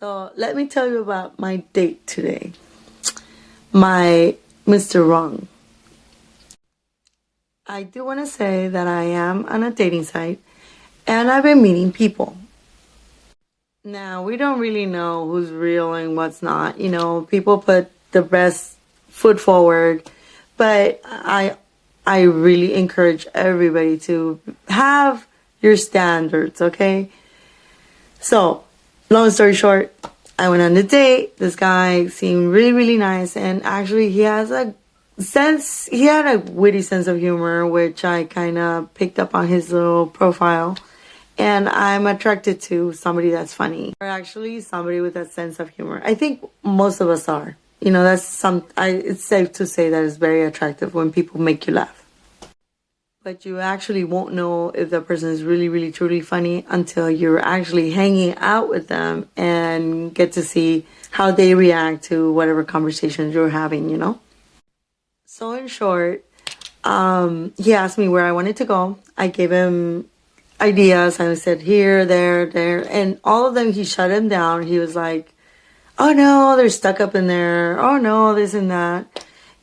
So let me tell you about my date today. My Mr. Wrong. I do want to say that I am on a dating site and I've been meeting people. Now, we don't really know who's real and what's not. People put the best foot forward, but I really encourage everybody to have your standards, okay? So, long story short, I went on the date. This guy seemed really, really nice, and actually he had a witty sense of humor, which I kind of picked up on his little profile. And I'm attracted to somebody that's funny, or actually somebody with a sense of humor. I think most of us are. It's safe to say that it's very attractive when people make you laugh. But you actually won't know if the person is really, really, truly funny until you're actually hanging out with them and get to see how they react to whatever conversations you're having. So in short, he asked me where I wanted to go. I gave him ideas. I said here, there, and all of them he shut them down. He was like, "Oh no, they're stuck up in there. Oh no, this and that."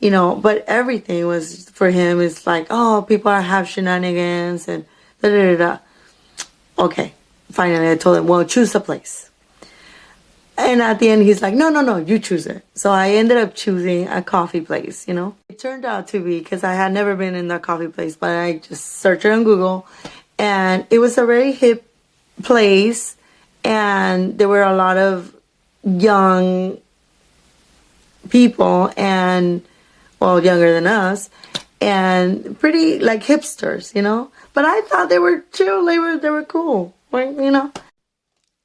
But everything was for him is like, "Oh, people have shenanigans and da da da da." Okay, finally I told him, "Well, choose a place." And at the end, he's like, no, you choose it. So I ended up choosing a coffee place, It turned out to be, because I had never been in that coffee place, but I just searched it on Google. And it was a very hip place. And there were a lot of young people and, well, younger than us. And pretty, like, hipsters, But I thought they were chill. They were cool.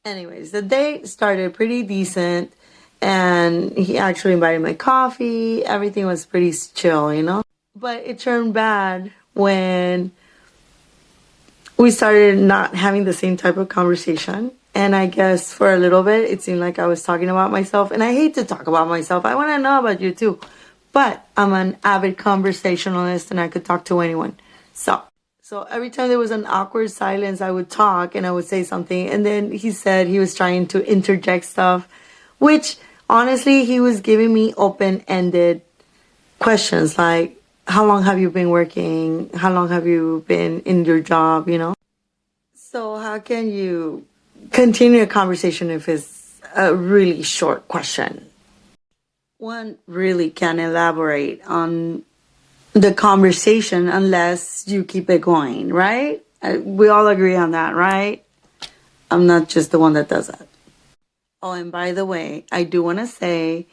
Anyways, the date started pretty decent, and he actually invited my coffee. Everything was pretty chill. But it turned bad when we started not having the same type of conversation. And I guess for a little bit, it seemed like I was talking about myself. And I hate to talk about myself. I want to know about you too. But I'm an avid conversationalist and I could talk to anyone. So every time there was an awkward silence, I would talk and I would say something. And then he said he was trying to interject stuff, which honestly, he was giving me open-ended questions like, how long have you been working? How long have you been in your job? So how can you continue a conversation if it's a really short question? One really can't elaborate on the conversation unless you keep it going, right? We all agree on that, right? I'm not just the one that does that. Oh, and by the way, I do want to say,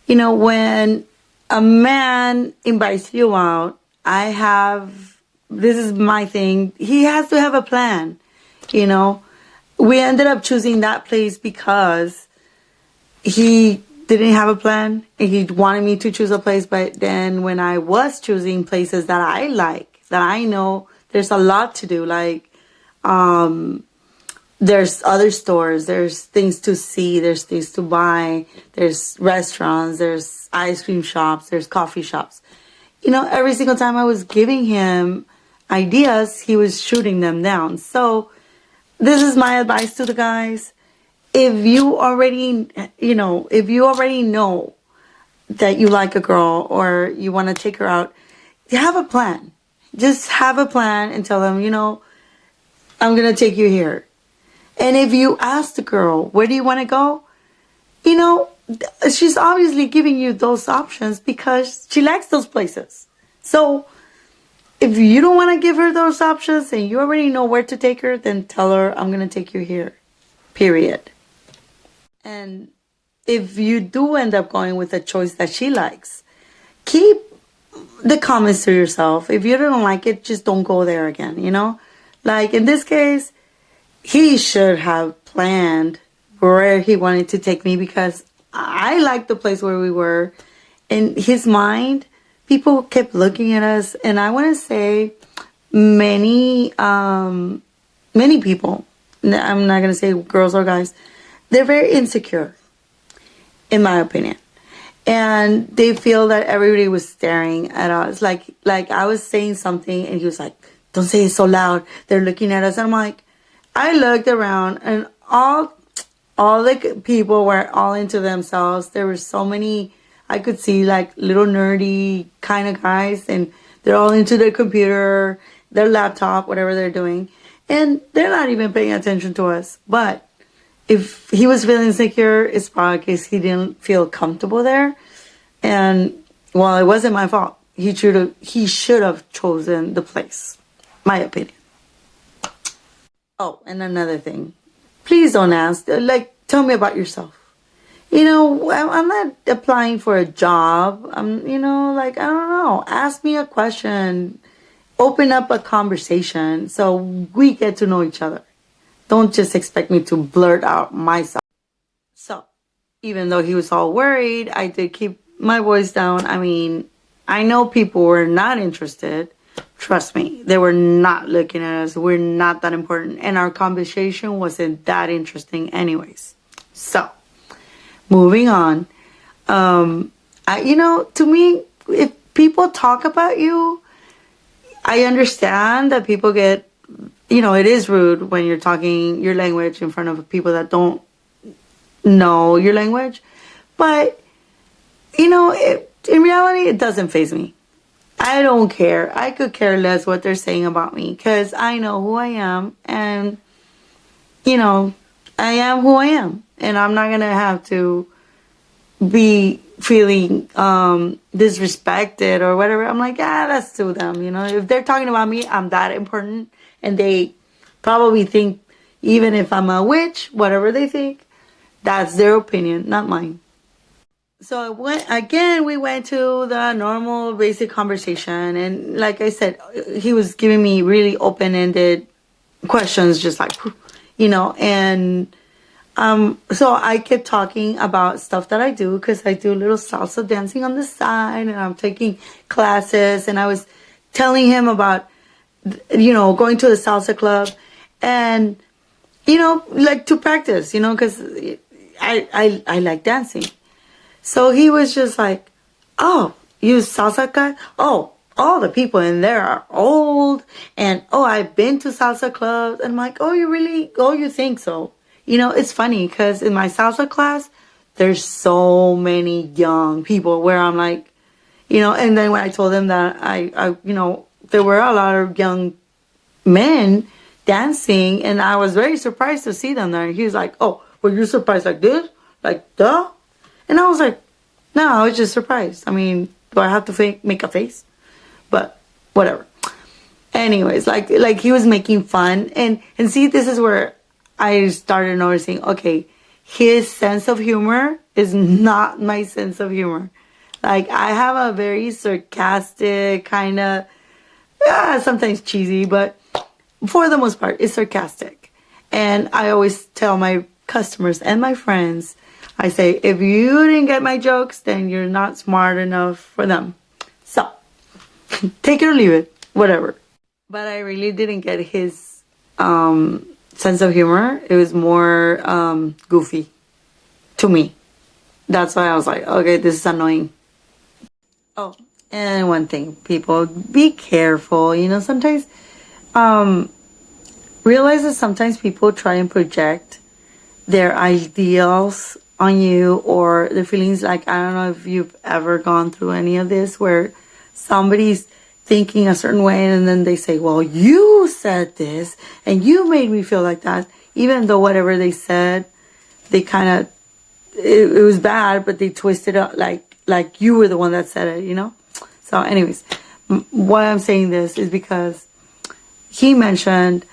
when a man invites you out, this is my thing, he has to have a plan, We ended up choosing that place because he didn't have a plan and he wanted me to choose a place. But then when I was choosing places that I like, that I know there's a lot to do, like there's other stores, there's things to see, there's things to buy, there's restaurants, there's ice cream shops, there's coffee shops. Every single time I was giving him ideas, he was shooting them down. So this is my advice to the guys. If you already know that you like a girl or you want to take her out, have a plan. Just have a plan and tell them, I'm going to take you here. And if you ask the girl, where do you want to go? She's obviously giving you those options because she likes those places. So if you don't want to give her those options and you already know where to take her, then tell her, I'm going to take you here, period. And if you do end up going with a choice that she likes, keep the comments to yourself. If you don't like it, just don't go there again, Like in this case, he should have planned where he wanted to take me because I liked the place where we were. In his mind, people kept looking at us. And I want to say many people, I'm not going to say girls or guys, they're very insecure, in my opinion. And they feel that everybody was staring at us. Like I was saying something and he was like, don't say it so loud. They're looking at us. And I'm like, I looked around and all all the people were all into themselves. There were so many, I could see like little nerdy kind of guys, and they're all into their computer, their laptop, whatever they're doing. And they're not even paying attention to us. But if he was feeling insecure, it's probably because he didn't feel comfortable there. And well, it wasn't my fault. He should have chosen the place. My opinion. Oh, and another thing. Please don't ask. Like, tell me about yourself. I'm not applying for a job. Like, I don't know. Ask me a question. Open up a conversation so we get to know each other. Don't just expect me to blurt out myself. So, even though he was all worried, I did keep my voice down. I mean, I know people were not interested. Trust me, they were not looking at us. We're not that important. And our conversation wasn't that interesting anyways. So, moving on. To me, if people talk about you, I understand that people get, it is rude when you're talking your language in front of people that don't know your language. But, in reality, it doesn't faze me. I don't care. I could care less what they're saying about me because I know who I am, and, I am who I am, and I'm not going to have to be feeling disrespected or whatever. I'm like, that's to them. If they're talking about me, I'm that important, and they probably think, even if I'm a witch, whatever they think, that's their opinion, not mine. So we went to the normal basic conversation, and like I said, he was giving me really open-ended questions, just like, and so I kept talking about stuff that I do, because I do a little salsa dancing on the side, and I'm taking classes, and I was telling him about, going to the salsa club, and, like to practice, because I like dancing. So he was just like, oh, you salsa class? Oh, all the people in there are old, and I've been to salsa clubs. And I'm like, you think so? It's funny because in my salsa class, there's so many young people where I'm like, and then when I told them that there were a lot of young men dancing, and I was very surprised to see them there. He was like, oh, were you surprised like this? Like, duh? And I was like, no, I was just surprised. I mean, do I have to make a face? But whatever. Anyways, like he was making fun. And see, this is where I started noticing, okay, his sense of humor is not my sense of humor. Like, I have a very sarcastic kind of, sometimes cheesy, but for the most part, it's sarcastic. And I always tell my customers and my friends, I say, if you didn't get my jokes, then you're not smart enough for them. So, take it or leave it, whatever. But I really didn't get his sense of humor. It was more goofy to me. That's why I was like, okay, this is annoying. Oh, and one thing, people, be careful. Sometimes realize that sometimes people try and project their ideals on you, or the feelings. Like, I don't know if you've ever gone through any of this, where somebody's thinking a certain way, and then they say, well, you said this and you made me feel like that, even though whatever they said, they kind of, it was bad, but they twisted up like you were the one that said it. So anyways, why I'm saying this is because he mentioned,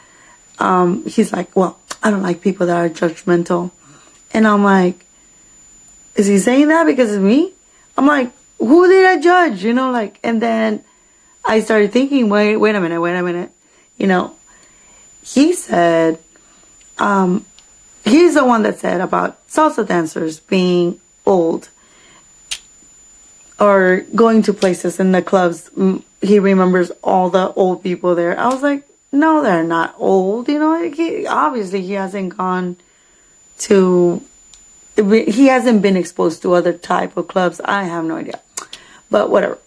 he's like, well, I don't like people that are judgmental. And I'm like, is he saying that because of me? I'm like, who did I judge? And then I started thinking, wait a minute. He said, he's the one that said about salsa dancers being old or going to places in the clubs. He remembers all the old people there. I was like, no, they're not old. Obviously he hasn't gone to, he hasn't been exposed to other type of clubs. I have no idea, but whatever.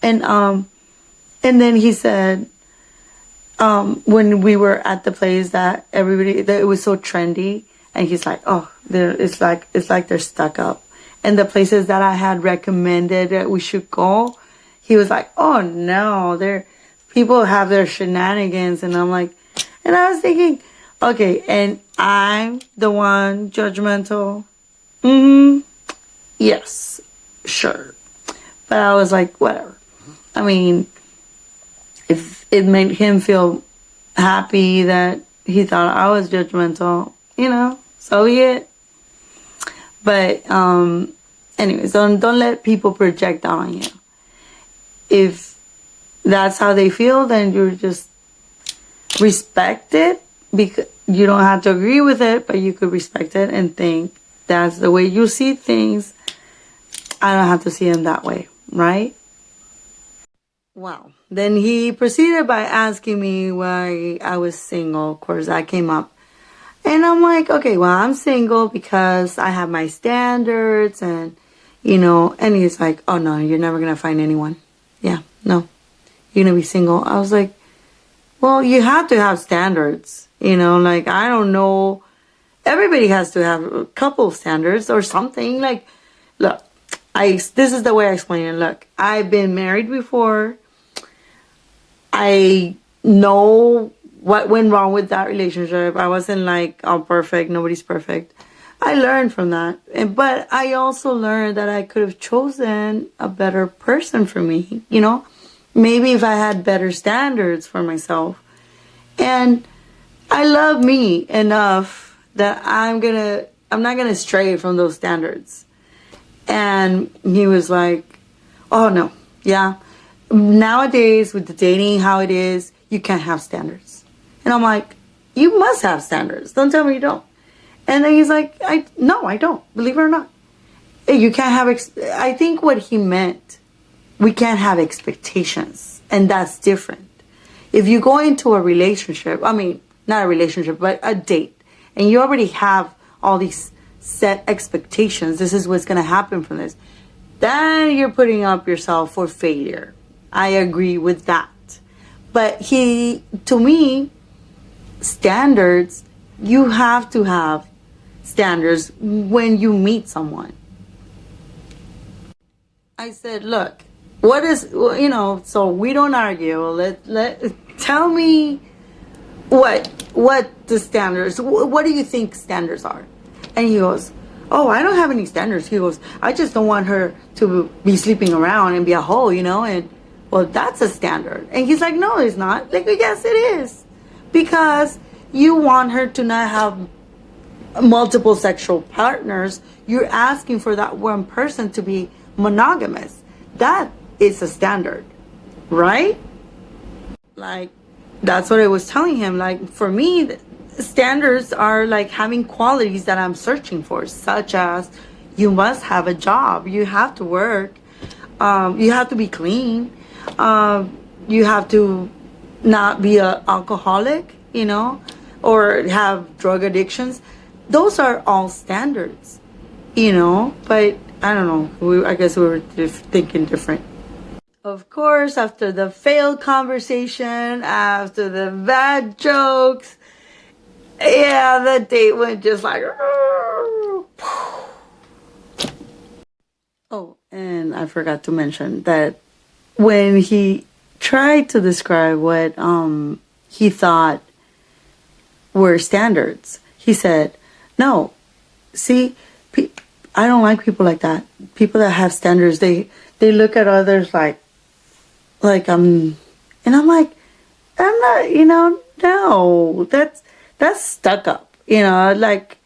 And then he said, when we were at the place that it was so trendy, And he's like, oh, it's like they're stuck up. And the places that I had recommended that we should go, he was like, oh no, people have their shenanigans. And I'm like, and I was thinking, okay, and I'm the one judgmental. Yes, sure. But I was like, whatever. I mean, if it made him feel happy that he thought I was judgmental, so be it. But anyways, don't let people project that on you. If that's how they feel, then you just respect it, because you don't have to agree with it, but you could respect it and think that's the way you see things. I don't have to see them that way, right? Wow. Then he proceeded by asking me why I was single. Of course, that came up. And I'm like, okay, well, I'm single because I have my standards and, and he's like, oh no, you're never going to find anyone. Yeah, no, you're going to be single. I was like, well, you have to have standards, like, I don't know. Everybody has to have a couple standards or something. Like, look, this is the way I explain it. Look, I've been married before. I know what went wrong with that relationship. I wasn't like, oh, perfect. Nobody's perfect. I learned from that. But I also learned that I could have chosen a better person for me, maybe if I had better standards for myself. And I love me enough that I'm not going to stray from those standards. And he was like, oh no, yeah. Nowadays with the dating, how it is, you can't have standards. And I'm like, you must have standards. Don't tell me you don't. And then he's like, no, I don't. Believe it or not. You can't have, I think what he meant, we can't have expectations. And that's different. If you go into a relationship, I mean, not a relationship, but a date, and you already have all these set expectations, this is what's going to happen from this, then you're putting up yourself for failure. I agree with that. But to me, standards, you have to have standards when you meet someone. I said, look, what is, so we don't argue. Tell me what the standards, what do you think standards are? And he goes, oh, I don't have any standards. He goes, I just don't want her to be sleeping around and be a hoe, and well, that's a standard. And he's like, no, it's not. Like, yes, it is. Because you want her to not have multiple sexual partners. You're asking for that one person to be monogamous. That is a standard, right? Like, that's what I was telling him. Like, for me, standards are like having qualities that I'm searching for, such as you must have a job, you have to work, you have to be clean, you have to not be an alcoholic, or have drug addictions. Those are all standards, but I don't know. I guess we were thinking different. Of course, after the failed conversation, after the bad jokes, yeah, the date went just like... Oh, and I forgot to mention that when he tried to describe what he thought were standards, he said, no, see, I don't like people like that. People that have standards, they look at others like and I'm like, I'm not, no, that's stuck up, like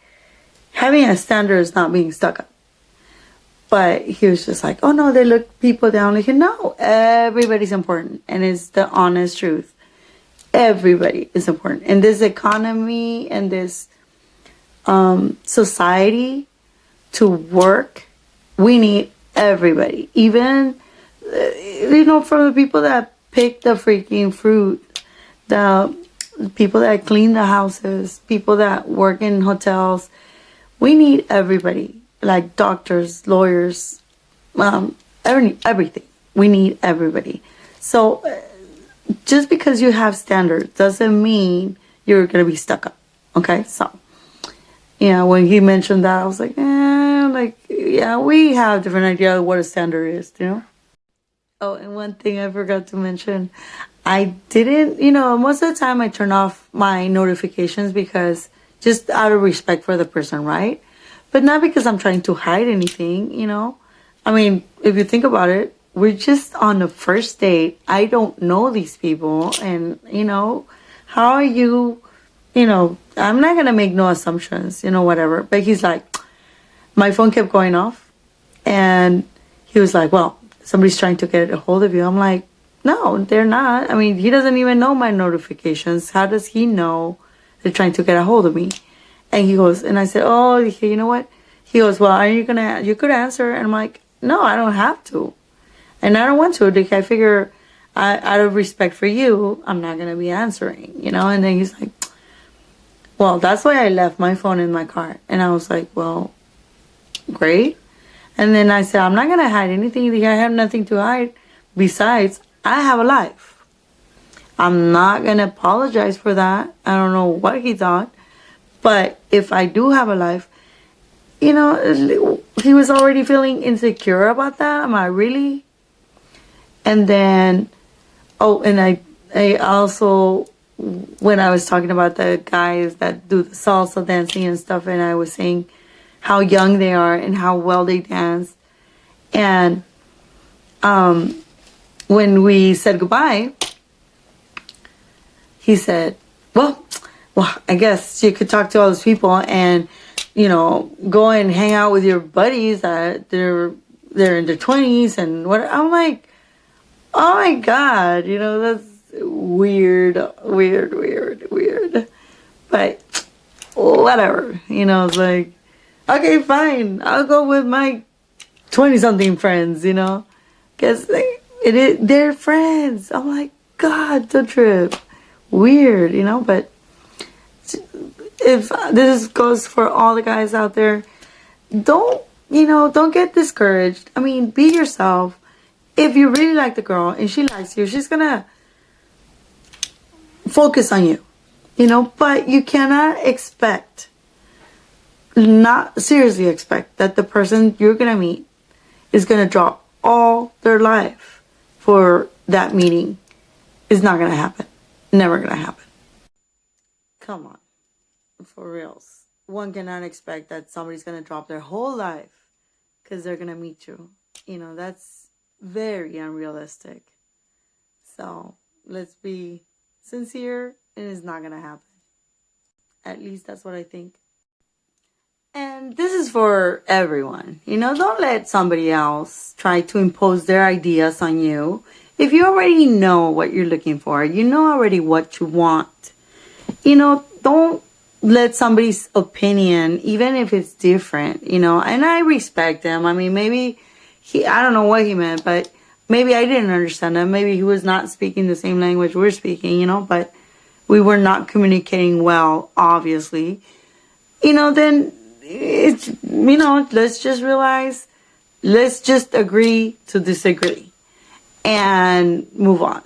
having a standard is not being stuck up. But he was just like, oh no, they look people down. Like, no, everybody's important. And it's the honest truth. Everybody is important. In this economy and this society to work, we need everybody. Even, from the people that pick the freaking fruit, the people that clean the houses, people that work in hotels. We need everybody. Like doctors, lawyers, everything. We need everybody. So just because you have standards doesn't mean you're going to be stuck up. Okay? So Yeah, when he mentioned that, I was like, like, yeah, we have different idea of what a standard is, you know? Oh, and one thing I forgot to mention, I didn't, most of the time I turn off my notifications because just out of respect for the person, right? But not because I'm trying to hide anything. I mean, if you think about it, we're just on the first date. I don't know these people. And, how are you, I'm not going to make no assumptions, whatever. But he's like, my phone kept going off. And he was like, well, somebody's trying to get a hold of you. I'm like, no, they're not. I mean, he doesn't even know my notifications. How does he know they're trying to get a hold of me? And he goes, and I said, oh, you know what? He goes, well, you could answer. And I'm like, no, I don't have to. And I don't want to. I figure out of respect for you, I'm not going to be answering. And then he's like, well, that's why I left my phone in my car. And I was like, well, great. And then I said, I'm not going to hide anything. I have nothing to hide. Besides, I have a life. I'm not going to apologize for that. I don't know what he thought. But if I do have a life, he was already feeling insecure about that. Am I really? And then, and I also, when I was talking about the guys that do the salsa dancing and stuff, and I was saying how young they are and how well they dance. And when we said goodbye, he said, well, I guess you could talk to all those people and, go and hang out with your buddies that they're in their 20s and what. I'm like, oh my God, that's weird. But whatever, it's like, okay, fine. I'll go with my 20-something friends, because they're friends. I'm like, God, the trip. Weird, but if this goes for all the guys out there, don't get discouraged. I mean, be yourself. If you really like the girl and she likes you, she's going to focus on you, but you cannot not seriously expect that the person you're going to meet is going to drop all their life for that meeting. It's not going to happen. Never going to happen. Come on. For reals. One cannot expect that somebody's going to drop their whole life because they're going to meet you. That's very unrealistic. So let's be sincere. It is not going to happen. At least that's what I think. And this is for everyone. Don't let somebody else try to impose their ideas on you. If you already know what you're looking for, you know already what you want. Don't let somebody's opinion, even if it's different, and I respect them. I mean, maybe I don't know what he meant, but maybe I didn't understand him. Maybe he was not speaking the same language we're speaking, but we were not communicating well, obviously. Then it's, let's just realize, let's just agree to disagree and move on.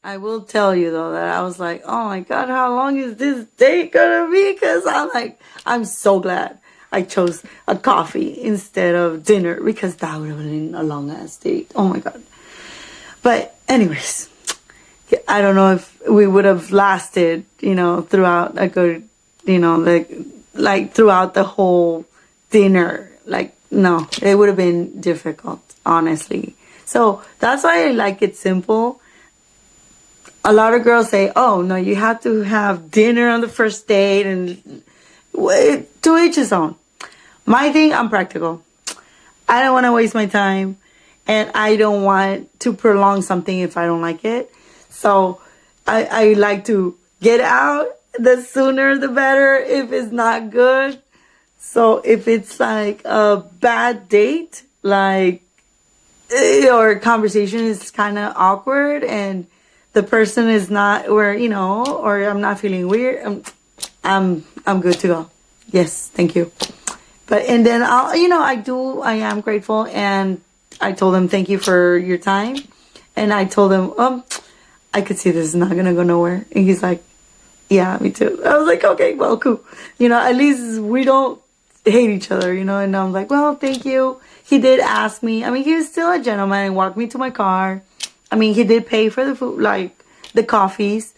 I will tell you though that I was like, oh my God, how long is this date gonna be? Because I'm so glad I chose a coffee instead of dinner, because that would have been a long ass date. Oh my God. But anyways, I don't know if we would have lasted, throughout a good, like throughout the whole dinner. Like, no, it would have been difficult, honestly. So that's why I like it simple. A lot of girls say, oh, no, you have to have dinner on the first date, and to each his own. My thing, I'm practical. I don't want to waste my time, and I don't want to prolong something if I don't like it. So I like to get out. The sooner the better if it's not good. So if it's like a bad date, like, or conversation is kind of awkward and the person is not where, or I'm not feeling weird, I'm good to go. Yes, thank you. And then I am grateful, and I told him, thank you for your time. And I told him, I could see this is not going to go nowhere. And he's like, Yeah, me too. I was like, okay, well, cool. At least we don't hate each other, and I'm like, well, thank you. He did ask me. I mean, he was still a gentleman and walked me to my car. I mean, he did pay for the food, like the coffees.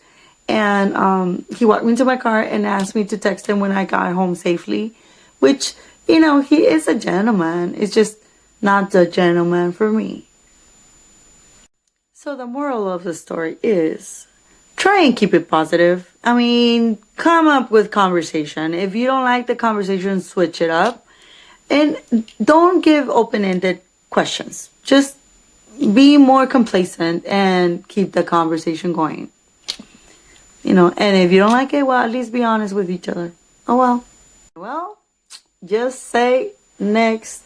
And he walked me to my car and asked me to text him when I got home safely, which, he is a gentleman. It's just not the gentleman for me. So the moral of the story is try and keep it positive. I mean, come up with conversation. If you don't like the conversation, switch it up. And don't give open-ended questions. Just be more complacent and keep the conversation going. And if you don't like it, well, at least be honest with each other. Oh well. Well, just say next.